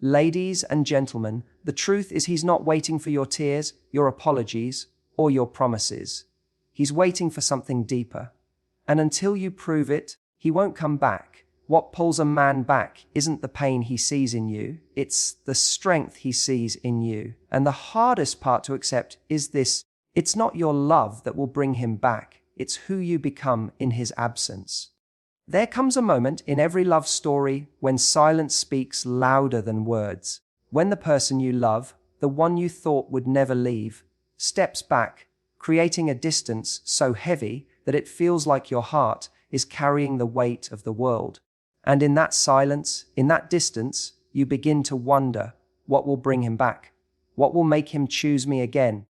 Ladies and gentlemen, the truth is he's not waiting for your tears, your apologies, or your promises. He's waiting for something deeper. And until you prove it, he won't come back. What pulls a man back isn't the pain he sees in you, it's the strength he sees in you. And the hardest part to accept is this: it's not your love that will bring him back, it's who you become in his absence. There comes a moment in every love story when silence speaks louder than words. When the person you love, the one you thought would never leave, steps back, creating a distance so heavy that it feels like your heart is carrying the weight of the world. And in that silence, in that distance, you begin to wonder, what will bring him back? What will make him choose me again?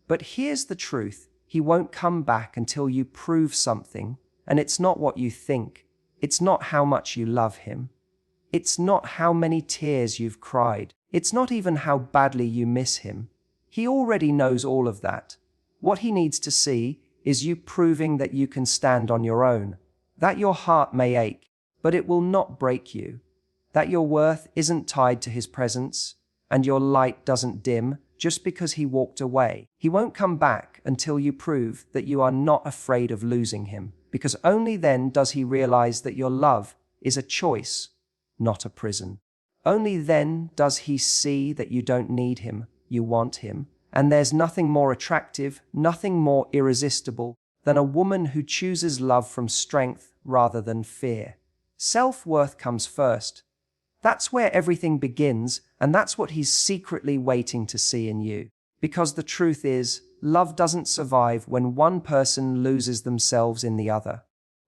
But here's the truth: he won't come back until you prove something, and it's not what you think. It's not how much you love him. It's not how many tears you've cried. It's not even how badly you miss him. He already knows all of that. What he needs to see is you proving that you can stand on your own, that your heart may ache, but it will not break you, that your worth isn't tied to his presence, and your light doesn't dim just because he walked away. He won't come back until you prove that you are not afraid of losing him, because only then does he realize that your love is a choice, not a prison. Only then does he see that you don't need him, you want him, and there's nothing more attractive, nothing more irresistible than a woman who chooses love from strength rather than fear. Self-worth comes first. That's where everything begins, and that's what he's secretly waiting to see in you. Because the truth is, love doesn't survive when one person loses themselves in the other.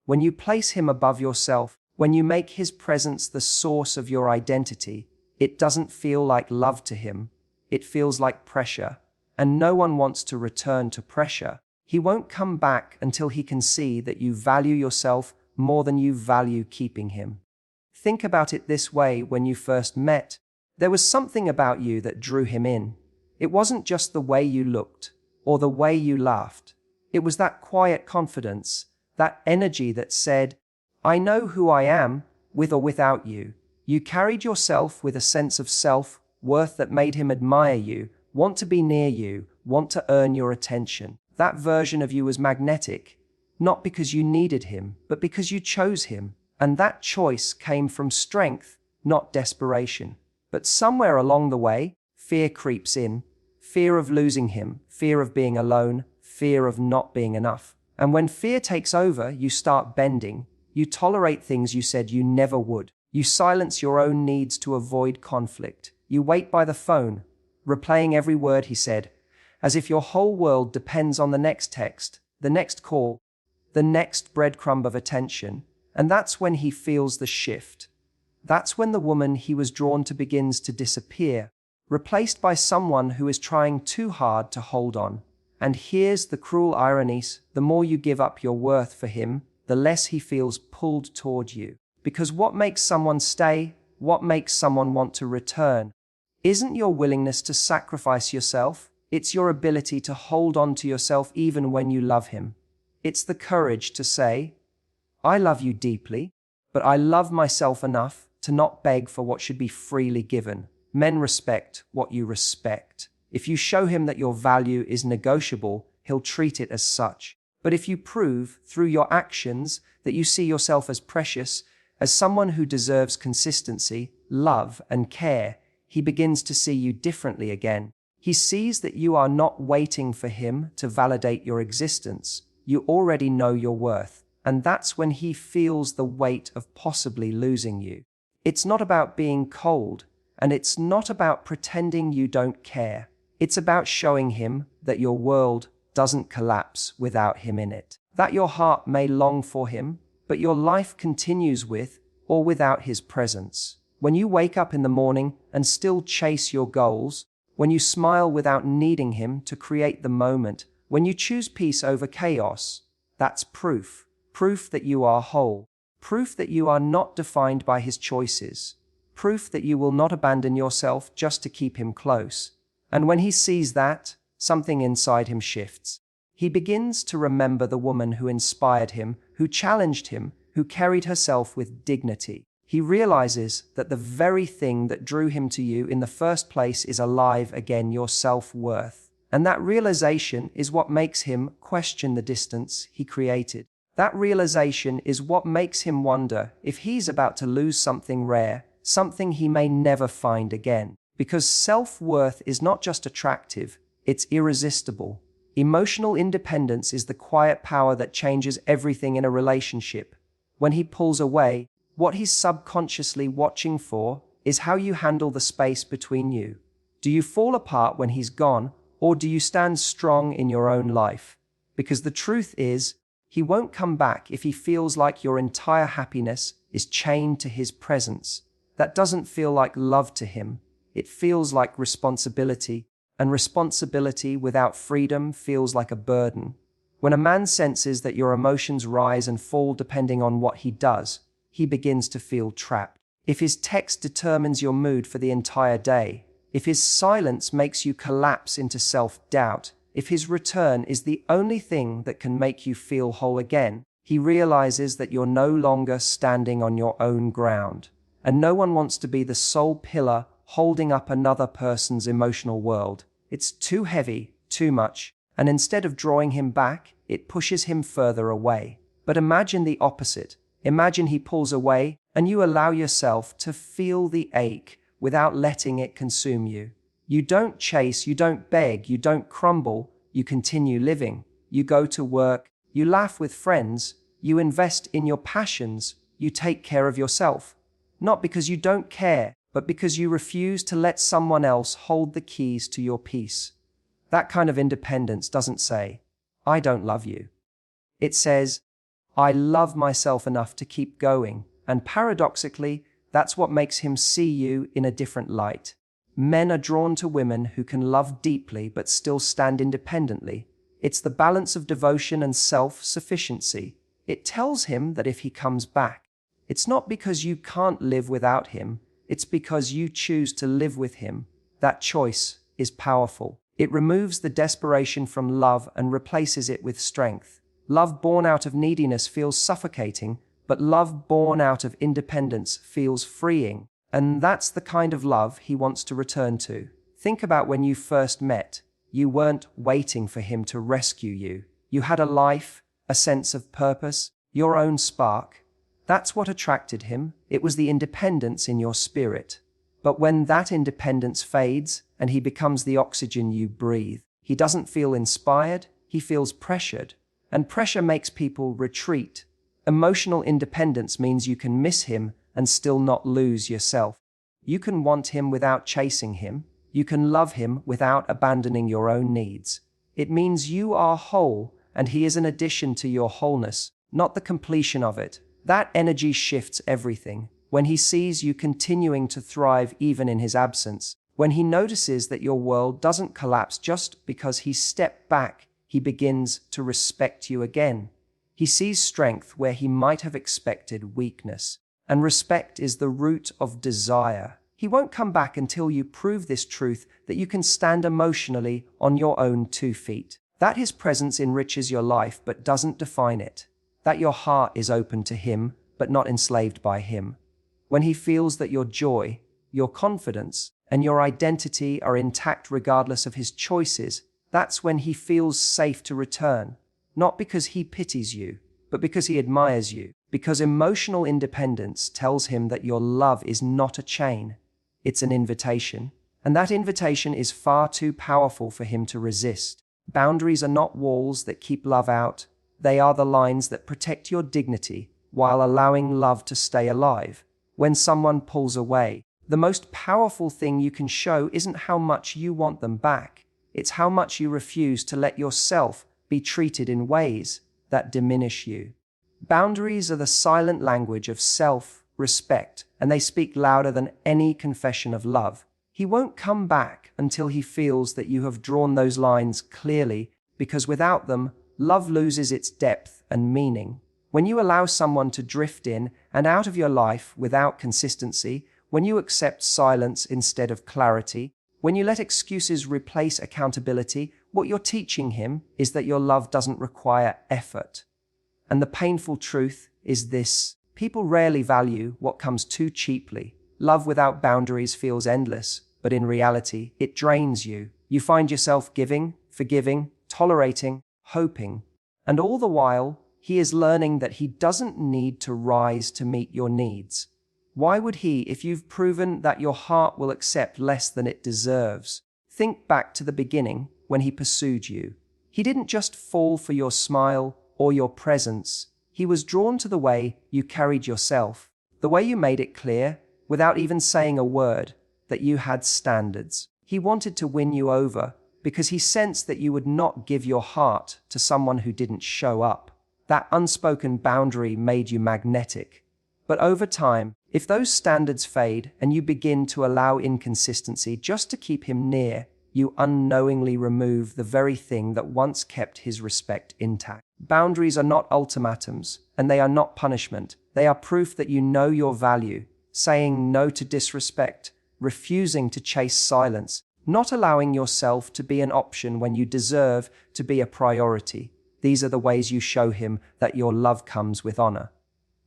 When you place him above yourself, when you make his presence the source of your identity, it doesn't feel like love to him. It feels like pressure, and no one wants to return to pressure. He won't come back until he can see that you value yourself more than you value keeping him. Think about it this way: when you first met, there was something about you that drew him in. It wasn't just the way you looked or the way you laughed. It was that quiet confidence, that energy that said, "I know who I am, with or without you." You carried yourself with a sense of self-worth that made him admire you, want to be near you, want to earn your attention. That version of you was magnetic, not because you needed him, but because you chose him. And that choice came from strength, not desperation. But somewhere along the way, fear creeps in. Fear of losing him, fear of being alone, fear of not being enough. And when fear takes over, you start bending. You tolerate things you said you never would. You silence your own needs to avoid conflict. You wait by the phone, replaying every word he said, as if your whole world depends on the next text, the next call, the next breadcrumb of attention. And that's when he feels the shift. That's when the woman he was drawn to begins to disappear, replaced by someone who is trying too hard to hold on. And here's the cruel ironies: the more you give up your worth for him, the less he feels pulled toward you. Because what makes someone stay, what makes someone want to return, isn't your willingness to sacrifice yourself. It's your ability to hold on to yourself even when you love him. It's the courage to say, "I love you deeply, but I love myself enough to not beg for what should be freely given." Men respect what you respect. If you show him that your value is negotiable, he'll treat it as such. But if you prove through your actions that you see yourself as precious, as someone who deserves consistency, love, and care, he begins to see you differently again. He sees that you are not waiting for him to validate your existence. You already know your worth. And that's when he feels the weight of possibly losing you. It's not about being cold, and it's not about pretending you don't care. It's about showing him that your world doesn't collapse without him in it. That your heart may long for him, but your life continues with or without his presence. When you wake up in the morning and still chase your goals, when you smile without needing him to create the moment, when you choose peace over chaos, that's proof. Proof that you are whole. Proof that you are not defined by his choices. Proof that you will not abandon yourself just to keep him close. And when he sees that, something inside him shifts. He begins to remember the woman who inspired him, who challenged him, who carried herself with dignity. He realizes that the very thing that drew him to you in the first place is alive again, your self-worth. And that realization is what makes him question the distance he created. That realization is what makes him wonder if he's about to lose something rare, something he may never find again. Because self-worth is not just attractive, it's irresistible. Emotional independence is the quiet power that changes everything in a relationship. When he pulls away, what he's subconsciously watching for is how you handle the space between you. Do you fall apart when he's gone, or do you stand strong in your own life? Because the truth is, he won't come back if he feels like your entire happiness is chained to his presence. That doesn't feel like love to him. It feels like responsibility, and responsibility without freedom feels like a burden. When a man senses that your emotions rise and fall depending on what he does, he begins to feel trapped. If his text determines your mood for the entire day, if his silence makes you collapse into self-doubt, if his return is the only thing that can make you feel whole again, he realizes that you're no longer standing on your own ground. And no one wants to be the sole pillar holding up another person's emotional world. It's too heavy, too much, and instead of drawing him back, it pushes him further away. But imagine the opposite. Imagine he pulls away and you allow yourself to feel the ache without letting it consume you. You don't chase, you don't beg, you don't crumble, you continue living. You go to work, you laugh with friends, you invest in your passions, you take care of yourself. Not because you don't care, but because you refuse to let someone else hold the keys to your peace. That kind of independence doesn't say, "I don't love you." It says, "I love myself enough to keep going," and paradoxically, that's what makes him see you in a different light. Men are drawn to women who can love deeply but still stand independently. It's the balance of devotion and self-sufficiency. It tells him that if he comes back, it's not because you can't live without him, it's because you choose to live with him. That choice is powerful. It removes the desperation from love and replaces it with strength. Love born out of neediness feels suffocating, but love born out of independence feels freeing. And that's the kind of love he wants to return to. Think about when you first met. You weren't waiting for him to rescue you. You had a life, a sense of purpose, your own spark. That's what attracted him. It was the independence in your spirit. But when that independence fades and he becomes the oxygen you breathe, he doesn't feel inspired, he feels pressured. And pressure makes people retreat. Emotional independence means you can miss him and still not lose yourself. You can want him without chasing him. You can love him without abandoning your own needs. It means you are whole and he is an addition to your wholeness, not the completion of it. That energy shifts everything. When he sees you continuing to thrive even in his absence, when he notices that your world doesn't collapse just because he stepped back, he begins to respect you again. He sees strength where he might have expected weakness. And respect is the root of desire. He won't come back until you prove this truth that you can stand emotionally on your own 2 feet. That his presence enriches your life but doesn't define it. That your heart is open to him but not enslaved by him. When he feels that your joy, your confidence, and your identity are intact regardless of his choices, that's when he feels safe to return. Not because he pities you, but because he admires you. Because emotional independence tells him that your love is not a chain, it's an invitation. And that invitation is far too powerful for him to resist. Boundaries are not walls that keep love out. They are the lines that protect your dignity while allowing love to stay alive. When someone pulls away, the most powerful thing you can show isn't how much you want them back. It's how much you refuse to let yourself be treated in ways that diminish you. Boundaries are the silent language of self-respect, and they speak louder than any confession of love. He won't come back until he feels that you have drawn those lines clearly, because without them, love loses its depth and meaning. When you allow someone to drift in and out of your life without consistency, when you accept silence instead of clarity, when you let excuses replace accountability, what you're teaching him is that your love doesn't require effort. And the painful truth is this: People rarely value what comes too cheaply. Love without boundaries feels endless, but in reality, it drains you. You find yourself giving, forgiving, tolerating, hoping. And all the while, he is learning that he doesn't need to rise to meet your needs. Why would he if you've proven that your heart will accept less than it deserves? Think back to the beginning when he pursued you. He didn't just fall for your smile or your presence. He was drawn to the way you carried yourself, the way you made it clear, without even saying a word, that you had standards. He wanted to win you over because he sensed that you would not give your heart to someone who didn't show up. That unspoken boundary made you magnetic. But over time, if those standards fade and you begin to allow inconsistency just to keep him near, you unknowingly remove the very thing that once kept his respect intact. Boundaries are not ultimatums, and they are not punishment. They are proof that you know your value, saying no to disrespect, refusing to chase silence, not allowing yourself to be an option when you deserve to be a priority. These are the ways you show him that your love comes with honor.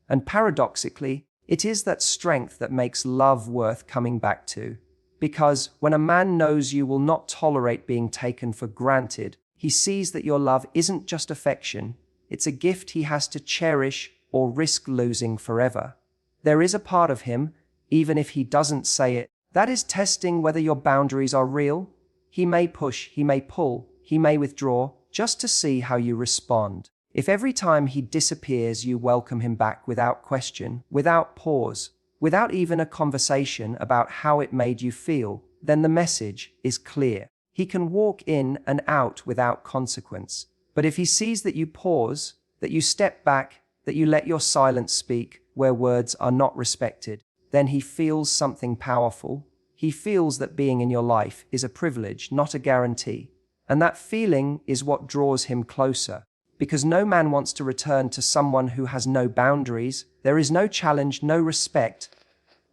And paradoxically, it is that strength that makes love worth coming back to. Because when a man knows you will not tolerate being taken for granted, he sees that your love isn't just affection, it's a gift he has to cherish or risk losing forever. There is a part of him, even if he doesn't say it, that is testing whether your boundaries are real. He may push, he may pull, he may withdraw, just to see how you respond. If every time he disappears you welcome him back without question, without pause, without even a conversation about how it made you feel, then the message is clear. He can walk in and out without consequence. But if he sees that you pause, that you step back, that you let your silence speak where words are not respected, then he feels something powerful. He feels that being in your life is a privilege, not a guarantee. And that feeling is what draws him closer. Because no man wants to return to someone who has no boundaries. There is no challenge, no respect,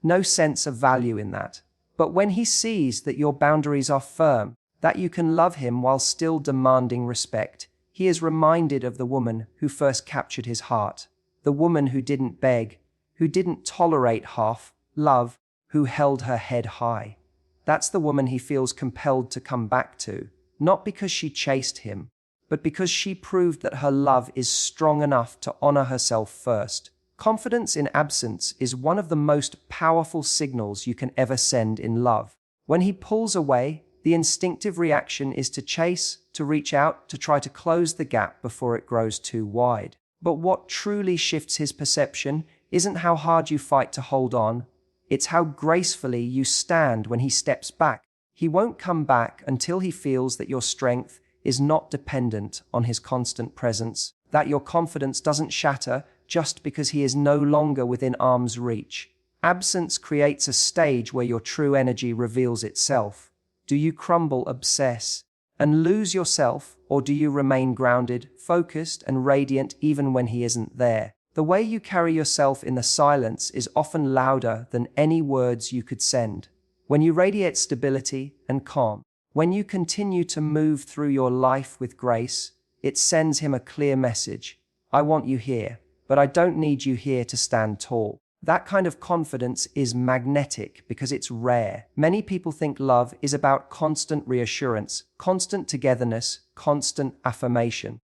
no sense of value in that. But when he sees that your boundaries are firm, that you can love him while still demanding respect, he is reminded of the woman who first captured his heart, the woman who didn't beg, who didn't tolerate half love, who held her head high. That's the woman he feels compelled to come back to, not because she chased him, but because she proved that her love is strong enough to honor herself first. Confidence in absence is one of the most powerful signals you can ever send in love. When he pulls away, the instinctive reaction is to chase, to reach out, to try to close the gap before it grows too wide. But what truly shifts his perception isn't how hard you fight to hold on, it's how gracefully you stand when he steps back. He won't come back until he feels that your strength is not dependent on his constant presence, that your confidence doesn't shatter just because he is no longer within arm's reach. Absence creates a stage where your true energy reveals itself. Do you crumble, obsess, and lose yourself, or do you remain grounded, focused, and radiant even when he isn't there? The way you carry yourself in the silence is often louder than any words you could send. When you radiate stability and calm, when you continue to move through your life with grace, it sends him a clear message. I want you here, but I don't need you here to stand tall. That kind of confidence is magnetic because it's rare. Many people think love is about constant reassurance, constant togetherness, constant affirmation.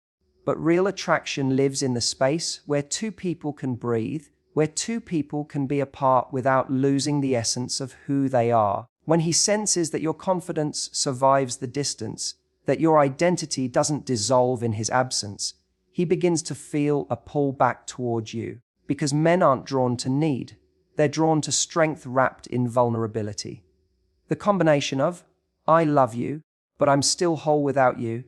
But real attraction lives in the space where two people can breathe, where two people can be apart without losing the essence of who they are. When he senses that your confidence survives the distance, that your identity doesn't dissolve in his absence, he begins to feel a pull back toward you. Because men aren't drawn to need, they're drawn to strength wrapped in vulnerability. The combination of, I love you, but I'm still whole without you,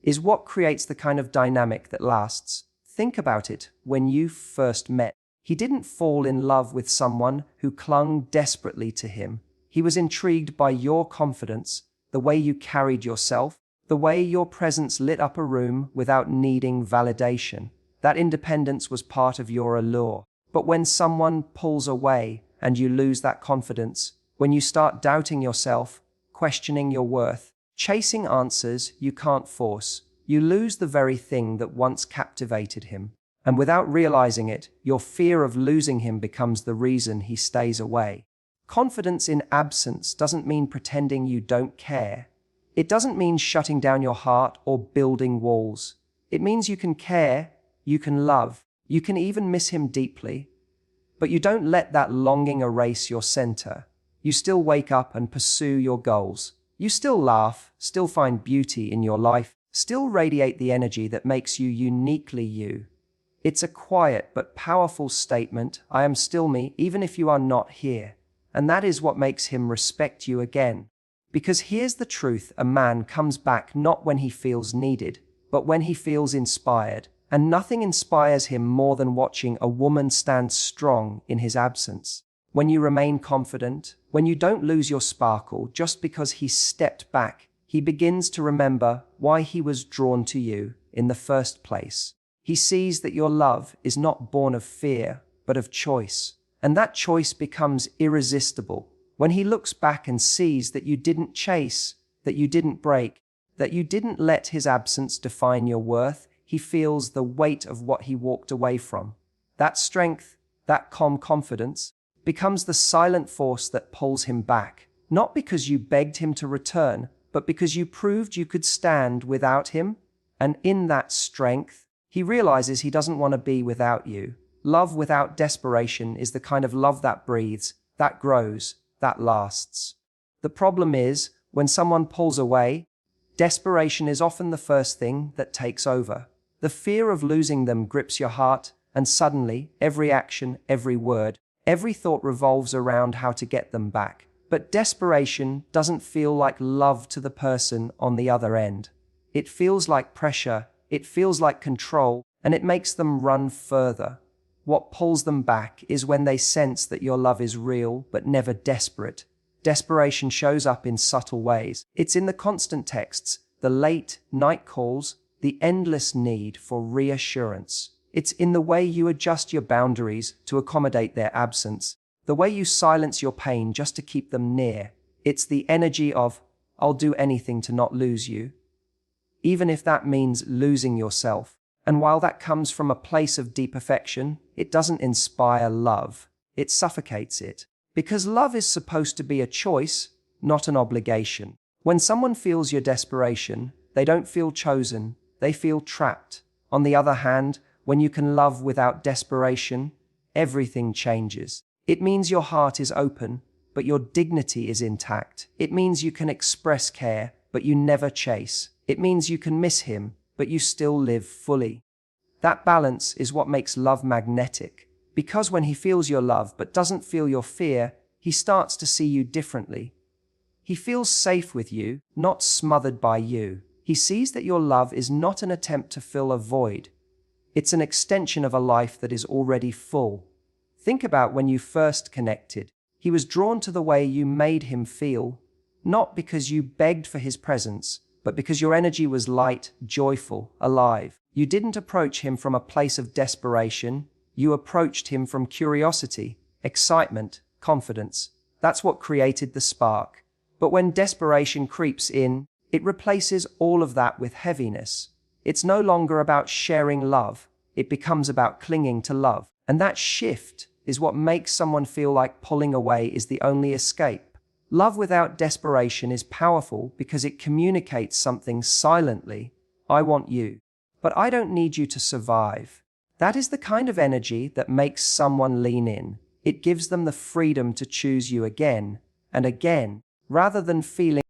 is what creates the kind of dynamic that lasts. Think about it. When you first met, he didn't fall in love with someone who clung desperately to him. He was intrigued by your confidence, the way you carried yourself, the way your presence lit up a room without needing validation. That independence was part of your allure. But when someone pulls away and you lose that confidence, when you start doubting yourself, questioning your worth, chasing answers you can't force, you lose the very thing that once captivated him. And without realizing it, your fear of losing him becomes the reason he stays away. Confidence in absence doesn't mean pretending you don't care. It doesn't mean shutting down your heart or building walls. It means you can care, you can love, you can even miss him deeply. But you don't let that longing erase your center. You still wake up and pursue your goals. You still laugh, still find beauty in your life, still radiate the energy that makes you uniquely you. It's a quiet but powerful statement, I am still me, even if you are not here. And that is what makes him respect you again. Because here's the truth, a man comes back not when he feels needed, but when he feels inspired. And nothing inspires him more than watching a woman stand strong in his absence. When you remain confident, when you don't lose your sparkle just because he stepped back, he begins to remember why he was drawn to you in the first place. He sees that your love is not born of fear, but of choice. And that choice becomes irresistible when he looks back and sees that you didn't chase, that you didn't break, that you didn't let his absence define your worth. He feels the weight of what he walked away from. That strength, that calm confidence, becomes the silent force that pulls him back, not because you begged him to return, but because you proved you could stand without him. And in that strength, he realizes he doesn't want to be without you. Love without desperation is the kind of love that breathes, that grows, that lasts. The problem is, when someone pulls away, desperation is often the first thing that takes over. The fear of losing them grips your heart, and suddenly, every action, every word, every thought revolves around how to get them back. But desperation doesn't feel like love to the person on the other end. It feels like pressure, it feels like control, and it makes them run further. What pulls them back is when they sense that your love is real, but never desperate. Desperation shows up in subtle ways. It's in the constant texts, the late night calls, the endless need for reassurance. It's in the way you adjust your boundaries to accommodate their absence, the way you silence your pain just to keep them near. It's the energy of, I'll do anything to not lose you, even if that means losing yourself. And while that comes from a place of deep affection, it doesn't inspire love. It suffocates it. Because love is supposed to be a choice, not an obligation. When someone feels your desperation, they don't feel chosen, they feel trapped. On the other hand, when you can love without desperation, everything changes. It means your heart is open, but your dignity is intact. It means you can express care, but you never chase. It means you can miss him, but you still live fully. That balance is what makes love magnetic. Because when he feels your love but doesn't feel your fear, he starts to see you differently. He feels safe with you, not smothered by you. He sees that your love is not an attempt to fill a void. It's an extension of a life that is already full. Think about when you first connected. He was drawn to the way you made him feel, not because you begged for his presence, but because your energy was light, joyful, alive. You didn't approach him from a place of desperation. You approached him from curiosity, excitement, confidence. That's what created the spark. But when desperation creeps in, it replaces all of that with heaviness. It's no longer about sharing love. It becomes about clinging to love. And that shift is what makes someone feel like pulling away is the only escape. Love without desperation is powerful because it communicates something silently. I want you, but I don't need you to survive. That is the kind of energy that makes someone lean in. It gives them the freedom to choose you again and again, rather than feeling